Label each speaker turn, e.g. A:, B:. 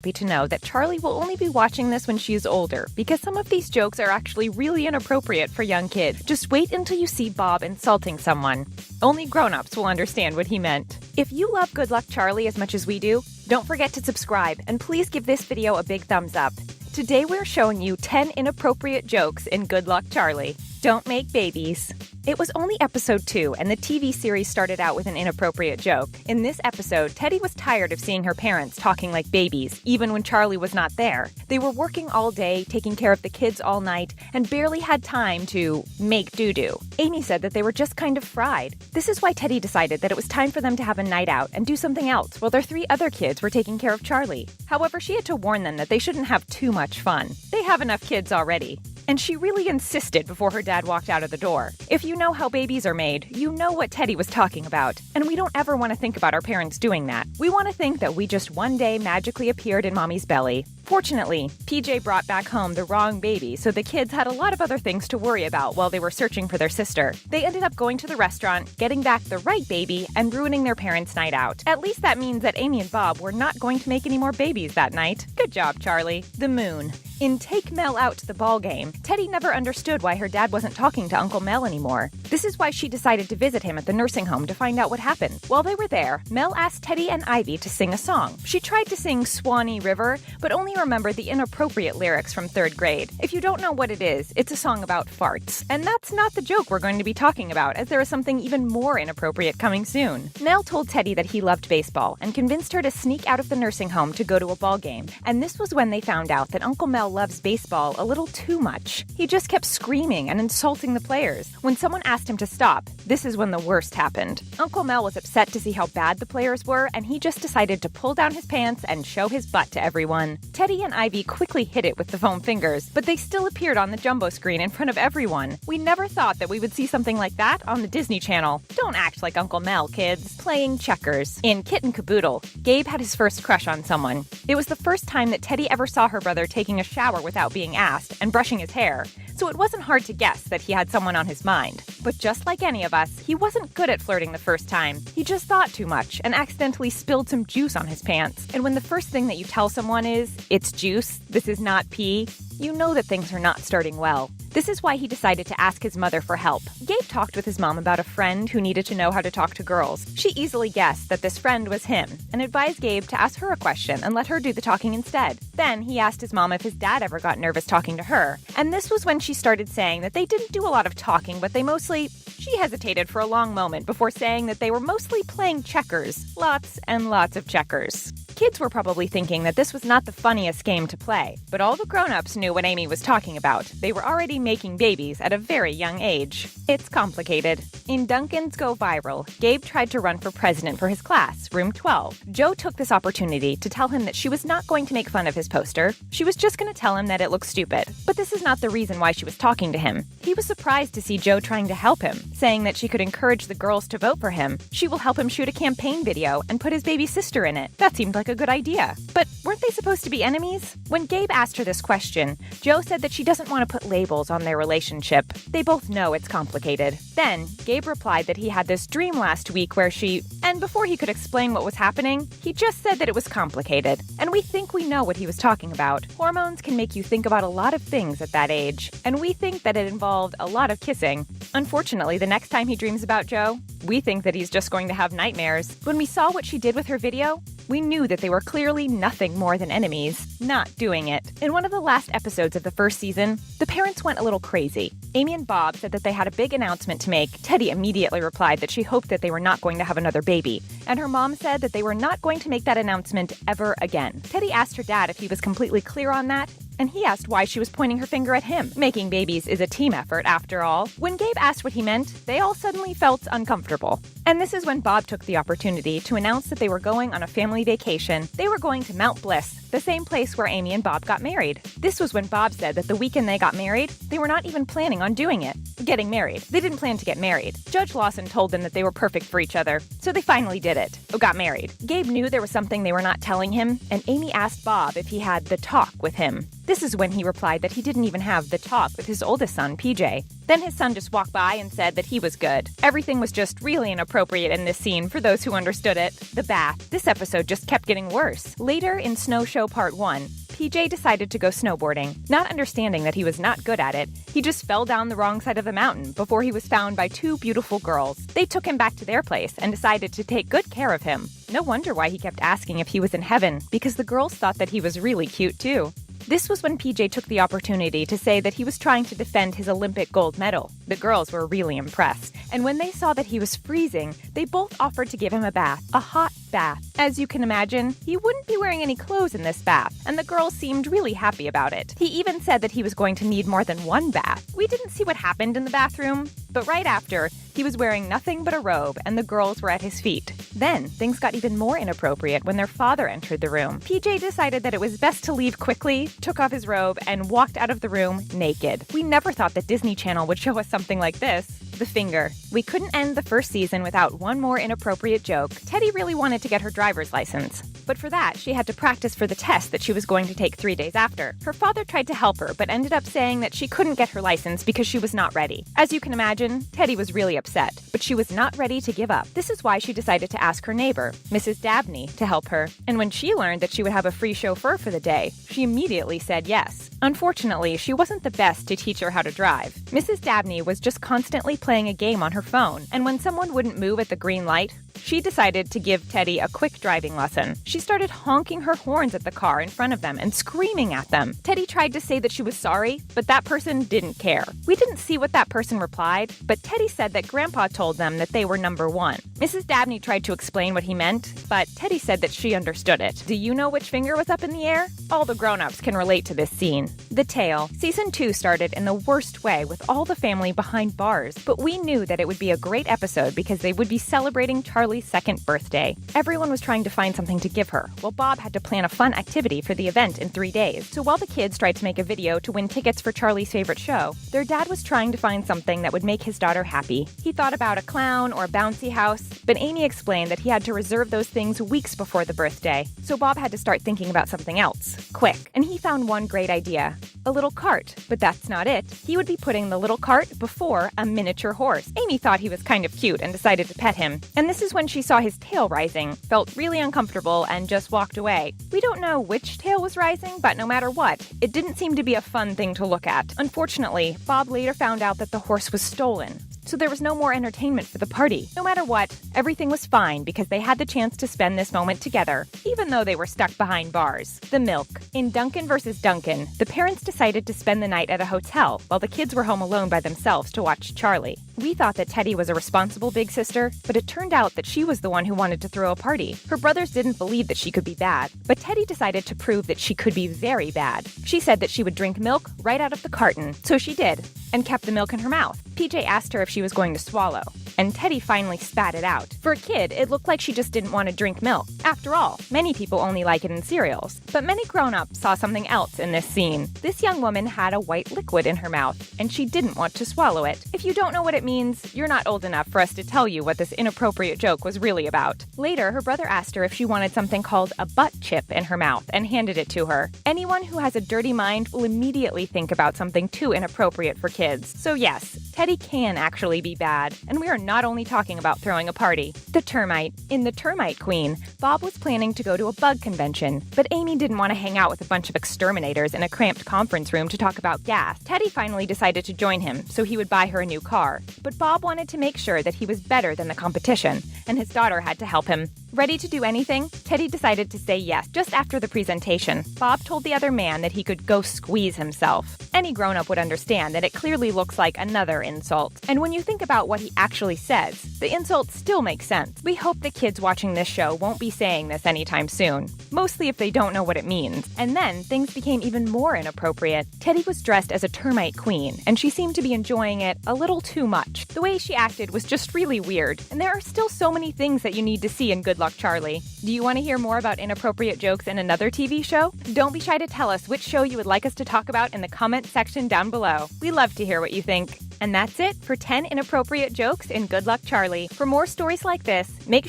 A: happy to know that Charlie will only be watching this when she is older, because some of these jokes are actually really inappropriate for young kids. Just wait until you see Bob insulting someone. Only grown-ups will understand what he meant. If you love Good Luck Charlie as much as we do, don't forget to subscribe, and please give this video a big thumbs up. Today we're showing you 10 inappropriate jokes in Good Luck Charlie. Don't make babies. It was only episode 2, and the TV series started out with an inappropriate joke. In this episode, Teddy was tired of seeing her parents talking like babies, even when Charlie was not there. They were working all day, taking care of the kids all night, and barely had time to make doo-doo. Amy said that they were just kind of fried. This is why Teddy decided that it was time for them to have a night out and do something else while their 3 other kids were taking care of Charlie. However, she had to warn them that they shouldn't have too much fun. They have enough kids already. And she really insisted before her dad walked out of the door. If you know how babies are made, you know what Teddy was talking about. And we don't ever want to think about our parents doing that. We want to think that we just one day magically appeared in mommy's belly. Fortunately, PJ brought back home the wrong baby, so the kids had a lot of other things to worry about while they were searching for their sister. They ended up going to the restaurant, getting back the right baby, and ruining their parents' night out. At least that means that Amy and Bob were not going to make any more babies that night. Good job, Charlie. The moon. In Take Mel Out to the Ball Game, Teddy never understood why her dad wasn't talking to Uncle Mel anymore. This is why she decided to visit him at the nursing home to find out what happened. While they were there, Mel asked Teddy and Ivy to sing a song. She tried to sing Swanee River, but only remembered the inappropriate lyrics from 3rd grade. If you don't know what it is, it's a song about farts. And that's not the joke we're going to be talking about, as there is something even more inappropriate coming soon. Mel told Teddy that he loved baseball and convinced her to sneak out of the nursing home to go to a ball game. And this was when they found out that Uncle Mel loves baseball a little too much. He just kept screaming and insulting the players. When someone asked him to stop, this is when the worst happened. Uncle Mel was upset to see how bad the players were, and he just decided to pull down his pants and show his butt to everyone. Teddy and Ivy quickly hid it with the foam fingers, but they still appeared on the jumbo screen in front of everyone. We never thought that we would see something like that on the Disney Channel. Don't act like Uncle Mel, kids. Playing checkers. In Kitten Caboodle, Gabe had his first crush on someone. It was the first time that Teddy ever saw her brother taking a shower without being asked and brushing his hair, so it wasn't hard to guess that he had someone on his mind. But just like any of us, he wasn't good at flirting the first time. He just thought too much and accidentally spilled some juice on his pants. And when the first thing that you tell someone is, "It's juice, this is not pee," you know that things are not starting well. This is why he decided to ask his mother for help. Gabe talked with his mom about a friend who needed to know how to talk to girls. She easily guessed that this friend was him and advised Gabe to ask her a question and let her do the talking instead. Then he asked his mom if his dad ever got nervous talking to her. And this was when she started saying that they didn't do a lot of talking, but they mostly... She hesitated for a long moment before saying that they were mostly playing checkers. Lots and lots of checkers. Kids were probably thinking that this was not the funniest game to play, but all the grown-ups knew what Amy was talking about. They were already making babies at a very young age. It's complicated. In Duncan's Go Viral, Gabe tried to run for president for his class, room 12. Joe took this opportunity to tell him that she was not going to make fun of his poster. She was just going to tell him that it looked stupid. But this is not the reason why she was talking to him. He was surprised to see Joe trying to help him, saying that she could encourage the girls to vote for him. She will help him shoot a campaign video and put his baby sister in it. That seemed like a good idea. But weren't they supposed to be enemies? When Gabe asked her this question, Joe said that she doesn't want to put labels on their relationship. They both know it's complicated. Then, Gabe replied that he had this dream last week where she... And before he could explain what was happening, he just said that it was complicated. And we think we know what he was talking about. Hormones can make you think about a lot of things at that age. And we think that it involved a lot of kissing. Unfortunately, the next time he dreams about Joe, we think that he's just going to have nightmares. When we saw what she did with her video, we knew that they were clearly nothing more than enemies, not doing it. In one of the last episodes of the first season, the parents went a little crazy. Amy and Bob said that they had a big announcement to make. Teddy immediately replied that she hoped that they were not going to have another baby. And her mom said that they were not going to make that announcement ever again. Teddy asked her dad if he was completely clear on that, and he asked why she was pointing her finger at him. Making babies is a team effort, after all. When Gabe asked what he meant, they all suddenly felt uncomfortable. And this is when Bob took the opportunity to announce that they were going on a family vacation. They were going to Mount Bliss, the same place where Amy and Bob got married. This was when Bob said that the weekend they got married, they were not even planning on doing it. getting married. They didn't plan to get married. Judge Lawson told them that they were perfect for each other, so they finally did it. Got married. Gabe knew there was something they were not telling him, and Amy asked Bob if he had the talk with him. This is when he replied that he didn't even have the talk with his oldest son, PJ. Then his son just walked by and said that he was good. Everything was just really inappropriate in this scene for those who understood it. The bath. This episode just kept getting worse. Later in Snow Show Part 1, PJ decided to go snowboarding. Not understanding that he was not good at it, he just fell down the wrong side of the mountain before he was found by two beautiful girls. They took him back to their place and decided to take good care of him. No wonder why he kept asking if he was in heaven, because the girls thought that he was really cute too. This was when PJ took the opportunity to say that he was trying to defend his Olympic gold medal. The girls were really impressed, and when they saw that he was freezing, they both offered to give him a bath, a hot bath. As you can imagine, he wouldn't be wearing any clothes in this bath, and the girls seemed really happy about it. He even said that he was going to need more than one bath. We didn't see what happened in the bathroom, but right after, he was wearing nothing but a robe, and the girls were at his feet. Then, things got even more inappropriate when their father entered the room. PJ decided that it was best to leave quickly, took off his robe, and walked out of the room naked. We never thought that Disney Channel would show us something like this. The finger. We couldn't end the first season without one more inappropriate joke. Teddy really wanted to get her driver's license. But for that, she had to practice for the test that she was going to take 3 days after. Her father tried to help her, but ended up saying that she couldn't get her license because she was not ready. As you can imagine, Teddy was really upset, but she was not ready to give up. This is why she decided to ask her neighbor, Mrs. Dabney, to help her. And when she learned that she would have a free chauffeur for the day, she immediately said yes. Unfortunately, she wasn't the best to teach her how to drive. Mrs. Dabney was just constantly playing a game on her phone, and when someone wouldn't move at the green light, she decided to give Teddy a quick driving lesson. She started honking her horns at the car in front of them and screaming at them. Teddy tried to say that she was sorry, but that person didn't care. We didn't see what that person replied, but Teddy said that Grandpa told them that they were number one. Mrs. Dabney tried to explain what he meant, but Teddy said that she understood it. Do you know which finger was up in the air? All the grown-ups can relate to this scene. The tail. Season 2 started in the worst way with all the family behind bars, but we knew that it would be a great episode because they would be celebrating Charlie's second birthday. Everyone was trying to find something to give her, while Bob had to plan a fun activity for the event in 3 days. So while the kids tried to make a video to win tickets for Charlie's favorite show, their dad was trying to find something that would make his daughter happy. He thought about a clown or a bouncy house, but Amy explained that he had to reserve those things weeks before the birthday. So Bob had to start thinking about something else, quick. And he found one great idea. A little cart. But that's not it. He would be putting the little cart before a miniature horse. Amy thought he was kind of cute and decided to pet him. And this is when she saw his tail rising, felt really uncomfortable, and just walked away. We don't know which tail was rising, but no matter what, it didn't seem to be a fun thing to look at. Unfortunately, Bob later found out that the horse was stolen. So there was no more entertainment for the party. No matter what, everything was fine because they had the chance to spend this moment together, even though they were stuck behind bars. The milk. In Duncan vs. Duncan, the parents decided to spend the night at a hotel while the kids were home alone by themselves to watch Charlie. We thought that Teddy was a responsible big sister, but it turned out that she was the one who wanted to throw a party. Her brothers didn't believe that she could be bad, but Teddy decided to prove that she could be very bad. She said that she would drink milk right out of the carton, so she did, and kept the milk in her mouth. PJ asked her if she was going to swallow, and Teddy finally spat it out. For a kid, it looked like she just didn't want to drink milk. After all, many people only like it in cereals. But many grown-ups saw something else in this scene. This young woman had a white liquid in her mouth, and she didn't want to swallow it. If you don't know what it means, you're not old enough for us to tell you what this inappropriate joke was really about. Later, her brother asked her if she wanted something called a butt chip in her mouth and handed it to her. Anyone who has a dirty mind will immediately think about something too inappropriate for kids. So yes, Teddy can actually be bad, and we are not only talking about throwing a party. The termite. In The Termite Queen, Bob was planning to go to a bug convention, but Amy didn't want to hang out with a bunch of exterminators in a cramped conference room to talk about gas. Teddy finally decided to join him so he would buy her a new car, but Bob wanted to make sure that he was better than the competition, and his daughter had to help him. Ready to do anything, Teddy decided to say yes just after the presentation. Bob told the other man that he could go squeeze himself. Any grown-up would understand that it clearly looks like another insult. And when you think about what he actually says, the insult still makes sense. We hope the kids watching this show won't be saying this anytime soon, mostly if they don't know what it means. And then things became even more inappropriate. Teddy was dressed as a termite queen, and she seemed to be enjoying it a little too much. The way she acted was just really weird, and there are still so many things that you need to see in Good Luck Charlie. Do you want to hear more about inappropriate jokes in another TV show? Don't be shy to tell us which show you would like us to talk about in the comment section down below. We love to hear what you think. And that's it for 10 inappropriate jokes in Good Luck Charlie. For more stories like this, make sure